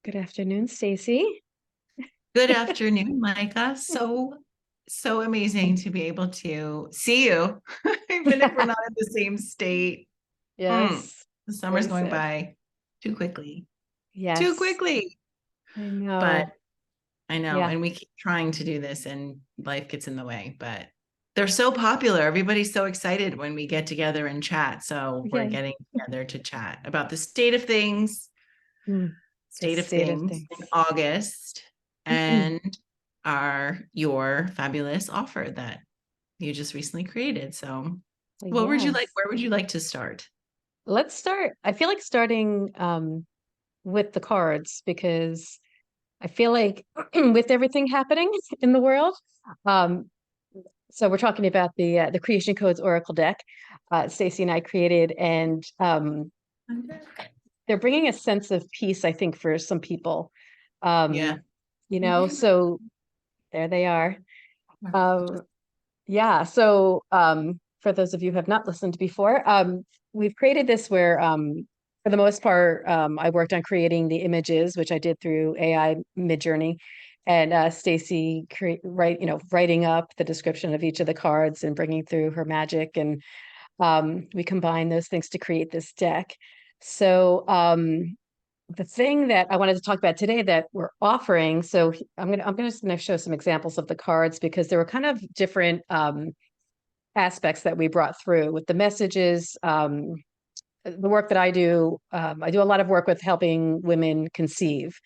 Good afternoon, Stacy. Good afternoon, Micah. So amazing to be able to see you, even if we're not in the same state. Mm, Yes, the summer's very going sad. by too quickly, too Yes, quickly. I But know. I know, Yeah, and we keep trying to do this, and life gets in the way. But they're so popular. Everybody's so excited when we get together and chat. So we're yeah. getting together to chat about the state of things Mm, the state of state of things in things. August and your fabulous offer that you just recently created. So Yes. where would you like to start? Let's start. I feel like starting with the cards because I feel like with everything happening in the world, um, so we're talking about the Creation Codes Oracle deck. Stacy and I created, and they're bringing a sense of peace, I think, for some people. Yeah. Um, so there they are. Um, yeah, so for those of you who have not listened before, we've created this where, for the most part, I worked on creating the images, which I did through AI Midjourney, and Stacy writing up the description of each of the cards and bringing through her magic, and we combine those things to create this deck. So the thing that I wanted to talk about today that we're offering, so I'm gonna show some examples of the cards because there were kind of different aspects that we brought through with the messages. The work that I do a lot of work with helping women conceive.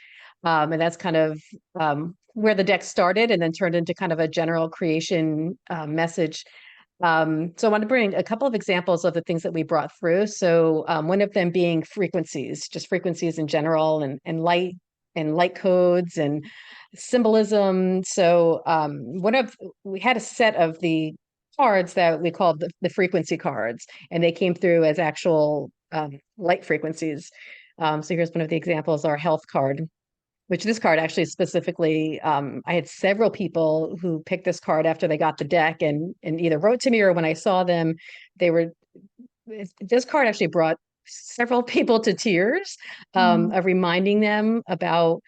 And that's kind of where the deck started and then turned into kind of a general creation message. So I want to bring a couple of examples of the things that we brought through. So one of them being frequencies, just frequencies in general, and light codes and symbolism. So we had a set of the cards that we called the frequency cards, and they came through as actual light frequencies. So here's one of the examples, our health card, which this card actually specifically, I had several people who picked this card after they got the deck and either wrote to me or when I saw them, they were, this card actually brought several people to tears, Mm. of reminding them about,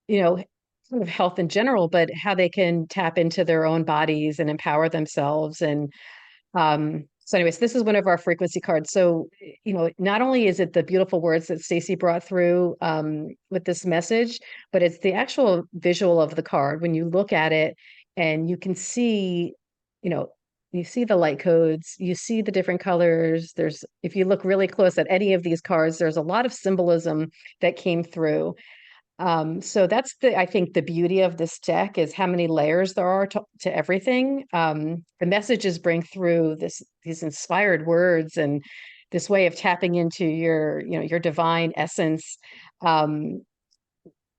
you know, sort of health in general, but how they can tap into their own bodies and empower themselves. And so anyways, this is one of our frequency cards. So, not only is it the beautiful words that Stacy brought through with this message, but it's the actual visual of the card. When you look at it and you can see, you know, you see the light codes, you see the different colors. If you look really close at any of these cards, there's a lot of symbolism that came through. So that's I think the beauty of this deck is how many layers there are to everything. The messages bring through these inspired words and this way of tapping into your divine essence. Um,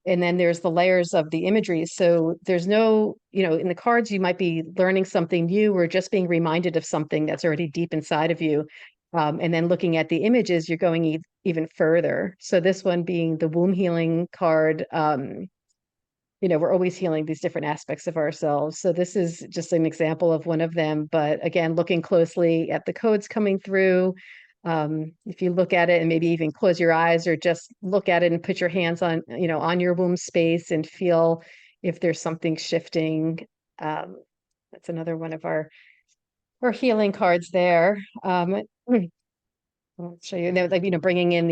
and then there's the layers of the imagery. So there's no, in the cards, you might be learning something new or just being reminded of something that's already deep inside of you. And then looking at the images, you're going even further. So this one being the womb healing card, we're always healing these different aspects of ourselves. So this is just an example of one of them. But again, looking closely at the codes coming through, if you look at it and maybe even close your eyes or just look at it and put your hands on your womb space and feel if there's something shifting. That's another one of our healing cards there. I'll show you, like, bringing in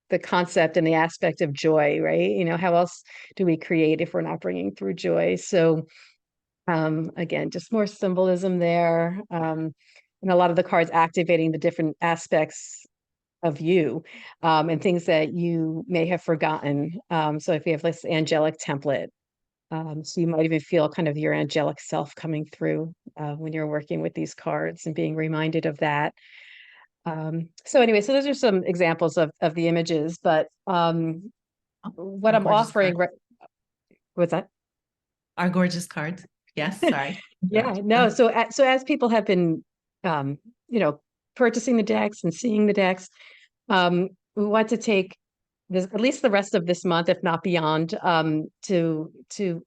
the concept and the aspect of joy, right? How else do we create if we're not bringing through joy? So again, just more symbolism there. And a lot of the cards activating the different aspects of you, and things that you may have forgotten. So if you have this angelic template, so you might even feel kind of your angelic self coming through when you're working with these cards and being reminded of that. So anyway, so those are some examples of the images, but what Our I'm gorgeous offering, cards. what's that? Our gorgeous cards. Yes, sorry. Yeah, no. So as people have been, um, you know, purchasing the decks and seeing the decks, we want to take this at least the rest of this month, if not beyond, to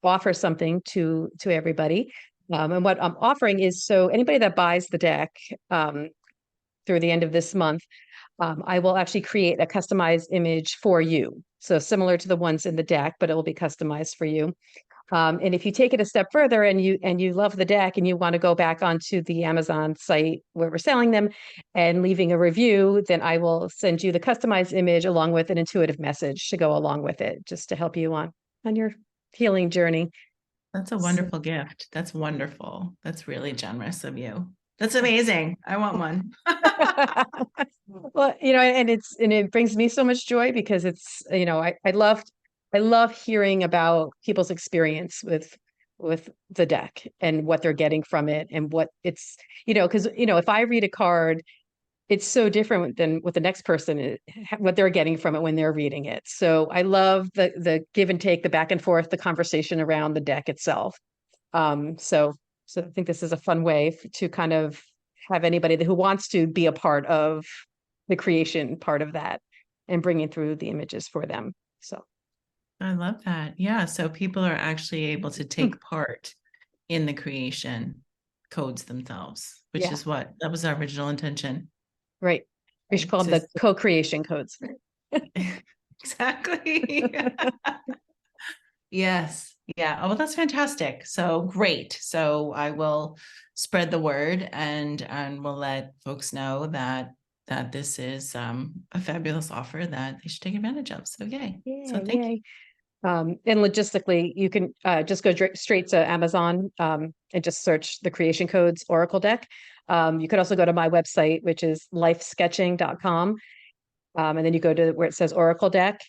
offer something to everybody. And what I'm offering is so anybody that buys the deck, um, through the end of this month, I will actually create a customized image for you. So similar to the ones in the deck, but it will be customized for you. And if you take it a step further and you love the deck and you want to go back onto the Amazon site where we're selling them and leaving a review, then I will send you the customized image along with an intuitive message to go along with it, just to help you on your healing journey. That's a wonderful gift. That's wonderful. That's really generous of you. That's amazing. I want one. Well, and it brings me so much joy because it's, I love hearing about people's experience with the deck and what they're getting from it and what it's, because, if I read a card, it's so different than what the next person is, what they're getting from it when they're reading it. So I love the give and take, the back and forth, the conversation around the deck itself. So I think this is a fun way to kind of have anybody who wants to be a part of the creation part of that and bringing through the images for them. So I love that. Yeah. So people are actually able to take part in the creation codes themselves, which yeah, is what that was our original intention. right. We should call them the co-creation codes. Exactly. Yes. Yeah. Oh, well, that's fantastic. So great. So I will spread the word and we'll let folks know that this is a fabulous offer that they should take advantage of. So yay. So thank you. And logistically, you can just go straight to Amazon and just search the creation codes Oracle deck. You could also go to my website, which is lifesketching.com. And then you go to where it says Oracle deck.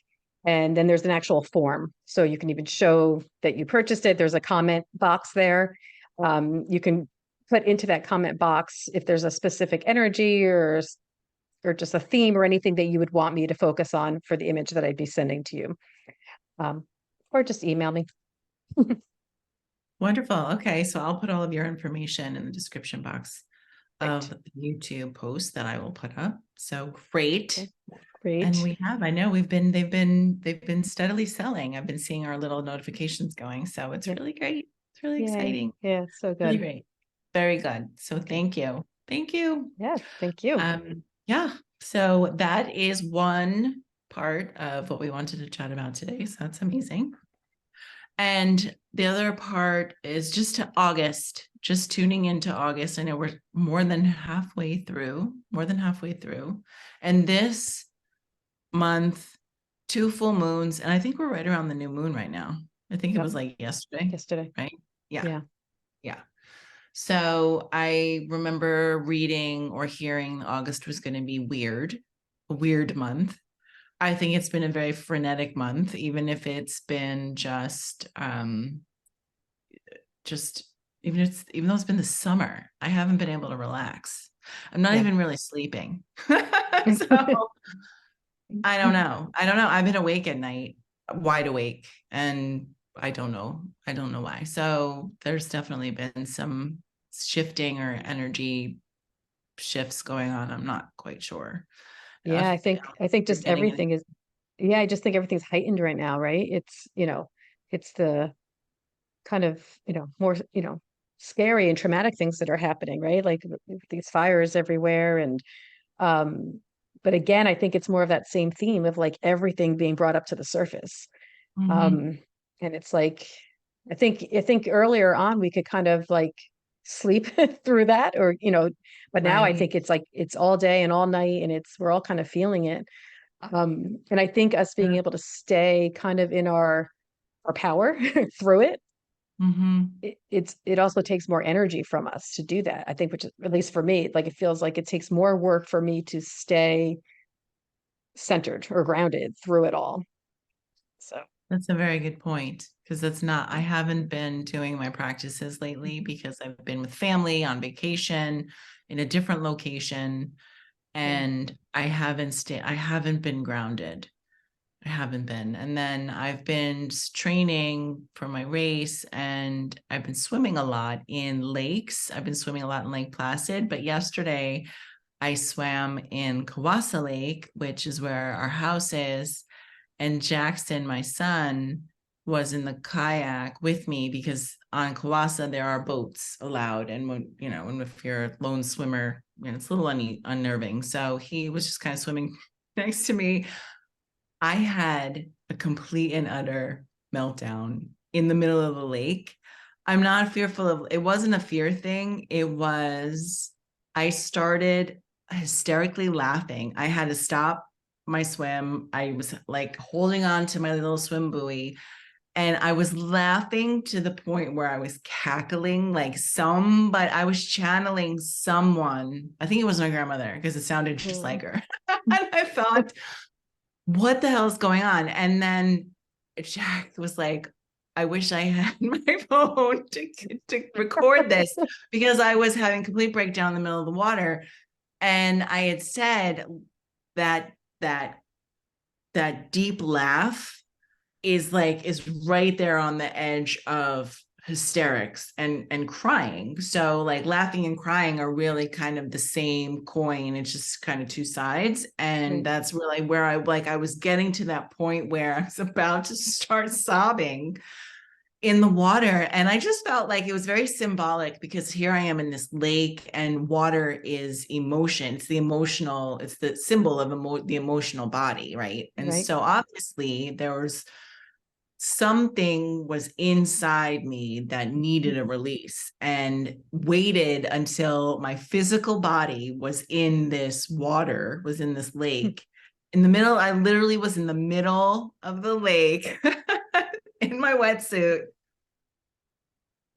And then there's an actual form. So you can even show that you purchased it. There's a comment box there. You can put into that comment box if there's a specific energy or just a theme or anything that you would want me to focus on for the image that I'd be sending to you. Or just email me. Wonderful. Okay. So I'll put all of your information in the description box of Great. the YouTube post that I will put up. So great. Okay, great. And they've been steadily selling. I've been seeing our little notifications going. So it's really great. It's really exciting. Yeah, so good. Really great. Very good. So thank you. Thank you. Yeah, thank you. Yeah. So that is one part of what we wanted to chat about today. So that's amazing. And the other part is just tuning into August. I know we're more than halfway through. And this month, 2 full moons, and I think we're right around the new moon right now. I think it was like yesterday. Right? Yeah. So I remember reading or hearing August was going to be a weird month. I think it's been a very frenetic month, even if it's been even though it's been the summer, I haven't been able to relax. I'm not even really sleeping. So I don't know. I've been awake at night, wide awake, and I don't know why. So there's definitely been some shifting or energy shifts going on. I'm not quite sure. Yeah, I think just everything is, I just think everything's heightened right now, right? It's the kind of, more, scary and traumatic things that are happening, right? Like these fires everywhere. And but again, I think it's more of that same theme of like everything being brought up to the surface. And it's like, I think earlier on we could kind of like sleep through that, or but now I think it's like it's all day and all night, and we're all kind of feeling it. And I think us being able to stay kind of in our power through it, it also takes more energy from us to do that. I think, which is, at least for me, like it feels like it takes more work for me to stay centered or grounded through it all. So that's a very good point, because I haven't been doing my practices lately because I've been with family on vacation in a different location, and I haven't been grounded. I haven't been. And then I've been training for my race, and I've been swimming a lot in lakes. I've been swimming a lot in Lake Placid, but yesterday I swam in Kawasa Lake, which is where our house is. And Jackson, my son, was in the kayak with me, because on Kawasa there are boats allowed. And if you're a lone swimmer, it's a little unnerving. So he was just kind of swimming next to me. I had a complete and utter meltdown in the middle of the lake. I'm not fearful of, it wasn't a fear thing. It was, I started hysterically laughing. I had to stop my swim. I was like holding on to my little swim buoy, and I was laughing to the point where I was cackling but I was channeling someone. I think it was my grandmother because it sounded just like her. And I thought, what the hell is going on? And then Jack was like, I wish I had my phone to record this, because I was having complete breakdown in the middle of the water. And I had said that that that deep laugh is right there on the edge of hysterics and crying. So like laughing and crying are really kind of the same coin. It's just kind of two sides. And Right. that's really where I was getting to that point where I was about to start sobbing in the water. And I just felt like it was very symbolic, because here I am in this lake, and water is emotion. It's the symbol of the emotional body, right? And Right. so obviously there was something was inside me that needed a release, and waited until my physical body was in this water, was in this lake. In the middle, I literally was in the middle of the lake in my wetsuit,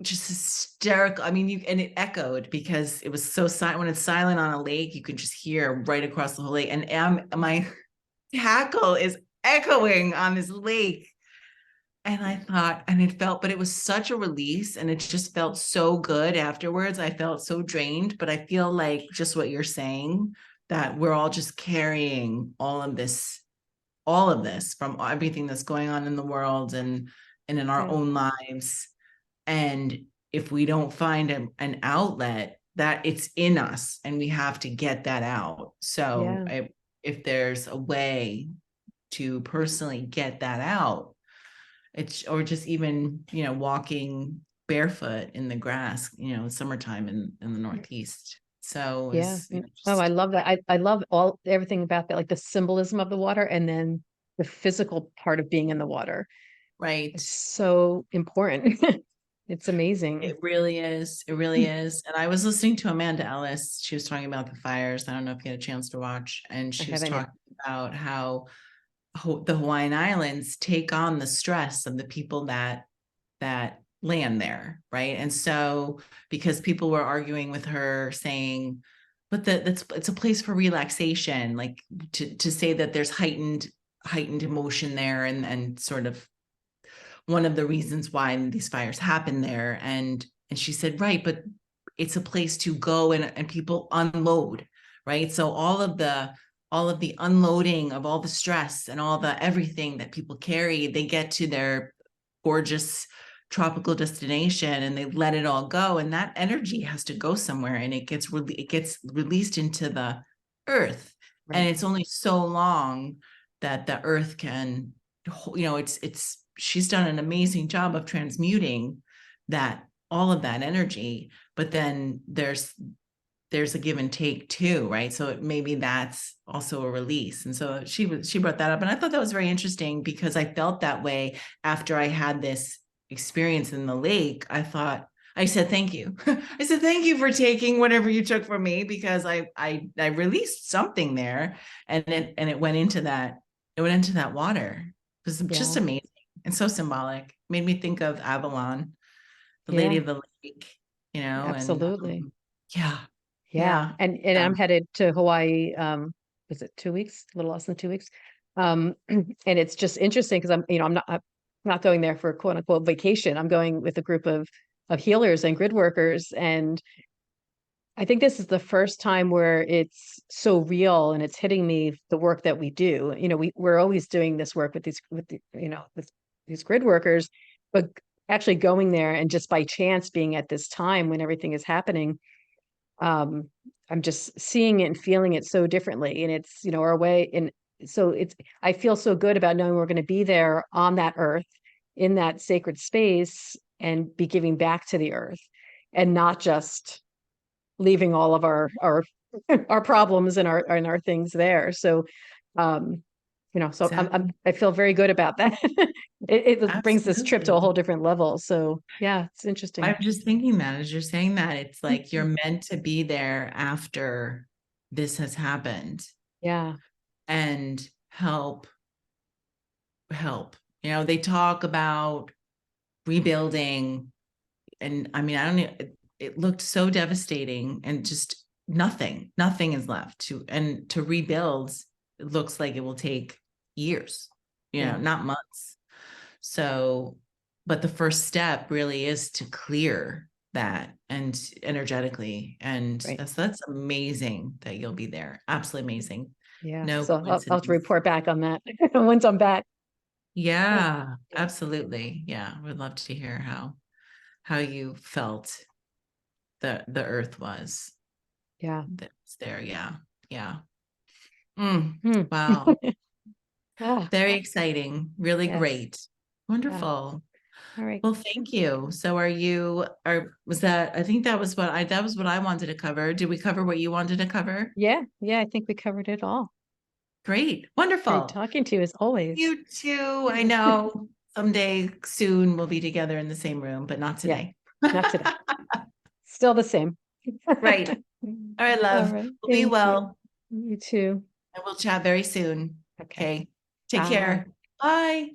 just hysterical. I mean, and it echoed because it was so silent. When it's silent on a lake, you can just hear right across the whole lake. And my cackle is echoing on this lake. And I thought, and it felt, but it was such a release, and it just felt so good afterwards. I felt so drained, but I feel like just what you're saying, that we're all just carrying all of this from everything that's going on in the world and in our Yeah. own lives. And if we don't find an outlet, that it's in us, and we have to get that out. So Yeah. if there's a way to personally get that out, it's, or just even, walking barefoot in the grass, summertime in the Northeast. So Yeah. is, Oh, I just love that. I love everything about that, like the symbolism of the water and then the physical part of being in the water. right. It's so important. It's amazing. It really is. It really is. And I was listening to Amanda Ellis. She was talking about the fires. I don't know if you had a chance to watch. And I she was haven't yet. talking about how the Hawaiian Islands take on the stress of the people that land there, right? And so, because people were arguing with her, saying, but it's a place for relaxation, like to say that there's heightened emotion there, and sort of one of the reasons why these fires happen there. And she said, right, but it's a place to go, and people unload, right? So all of the unloading of all the stress and all the everything that people carry, they get to their gorgeous tropical destination, and they let it all go, and that energy has to go somewhere, and it gets released into the earth. And Right. it's only so long that the earth can, it's she's done an amazing job of transmuting that, all of that energy. But then there's a give and take too, right? So maybe that's also a release. And so she brought that up, and I thought that was very interesting, because I felt that way after I had this experience in the lake. I said thank you. I said thank you for taking whatever you took from me, because I released something there, and it went into that water. It was just Yeah. amazing and so symbolic. Made me think of Avalon, the Lady Yeah. of the Lake, and Absolutely. yeah, Yeah. yeah, And yeah. I'm headed to Hawaii. Was it 2 weeks? A little less than 2 weeks. And it's just interesting because I'm not going there for quote unquote vacation. I'm going with a group of healers and grid workers. And I think this is the first time where it's so real and it's hitting me, the work that we do. We're always doing this work with these grid workers, but actually going there and just by chance being at this time when everything is happening, um, I'm just seeing it and feeling it so differently. And it's, our way. And so I feel so good about knowing we're going to be there on that earth in that sacred space and be giving back to the earth and not just leaving all of our our problems and our things there. So, um, so Exactly. I feel very good about that. It brings this trip to a Absolutely. whole different level. So yeah, it's interesting. I'm just thinking that as you're saying that, it's like you're meant to be there after this has happened Yeah, and help. They talk about rebuilding, and I mean, I don't know, it looked so devastating and just nothing is left to rebuild. It looks like it will take years, yeah, not months. So, but the first step really is to clear that and energetically. And right. that's amazing that you'll be there. Absolutely amazing. Yeah. No So I'll have to coincidence. report back on that once I'm back. Yeah. Yeah, Yeah. absolutely. Yeah. Would love to hear how you felt the earth was Yeah. that's there. Yeah. Yeah. Mm, Hmm. wow. Ah, Very exciting. Really yes. great. Yeah. Wonderful. All right. Well, thank you. So was that, I think that was what I wanted to cover. Did we cover what you wanted to cover? Yeah. Yeah. I think we covered it all. Great. Great Wonderful. talking to you as always. You too. I know someday soon we'll be together in the same room, but not Yeah. today. Not today. Still the same. Right. All right, All love. right. Well, be Thank you. well, You too. and we'll chat very soon. Okay. Okay. Take Bye. care. Bye.